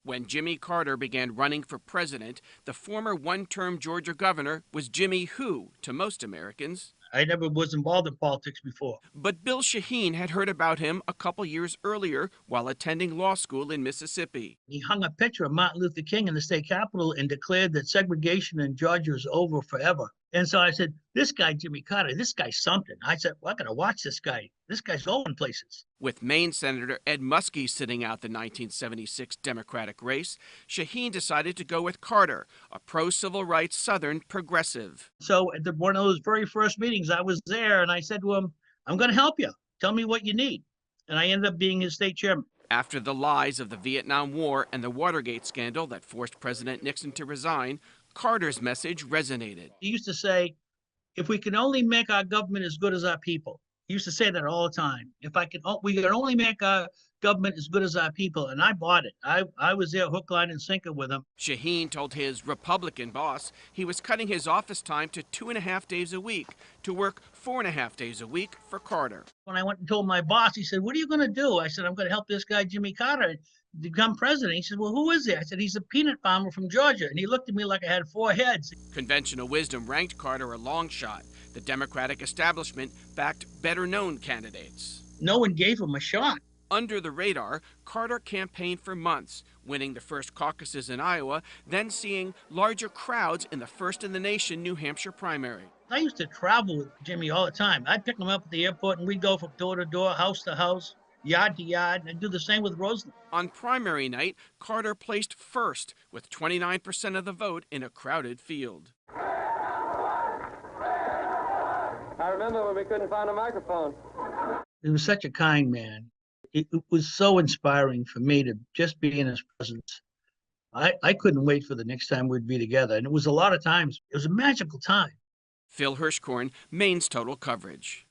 When Jimmy Carter began running for president, the former one-term Georgia governor was Jimmy Who to most Americans. I never was involved in politics before. But Bill Shaheen had heard about him a couple years earlier while attending law school in Mississippi. He hung a picture of Martin Luther King in the state capitol and declared that segregation in Georgia is over forever. And so I said, this guy, Jimmy Carter, this guy's something. I said, well, I got to watch this guy. This guy's going places. With Maine Senator Ed Muskie sitting out the 1976 Democratic race, Shaheen decided to go with Carter, a pro-civil rights Southern progressive. So at one of those very first meetings, I was there and I said to him, I'm going to help you. Tell me what you need. And I ended up being his state chairman. After the lies of the Vietnam War and the Watergate scandal that forced President Nixon to resign, Carter's message resonated. He used to say, if we can only make our government as good as our people. He used to say that all the time. We can only make our government as good as our people. And I bought it. I was there hook, line, and sinker with him. Shaheen told his Republican boss he was cutting his office time to 2.5 days a week to work 4.5 days a week for Carter. When I went and told my boss, he said, what are you going to do? I said, I'm going to help this guy, Jimmy Carter, become president. He said, well, who is he? I said, he's a peanut farmer from Georgia. And he looked at me like I had 4 heads. Conventional wisdom ranked Carter a long shot. The Democratic establishment backed better-known candidates. No one gave him a shot. Under the radar, Carter campaigned for months, winning the first caucuses in Iowa, then seeing larger crowds in the first-in-the-nation New Hampshire primary. I used to travel with Jimmy all the time. I'd pick him up at the airport, and we'd go from door to door, house to house, yard to yard, and I'd do the same with Roseland. On primary night, Carter placed first with 29% of the vote in a crowded field. I remember when we couldn't find a microphone. He was such a kind man. It was so inspiring for me to just be in his presence. I couldn't wait for the next time we'd be together. And it was a lot of times. It was a magical time. Phil Hirschkorn, Maine's Total Coverage.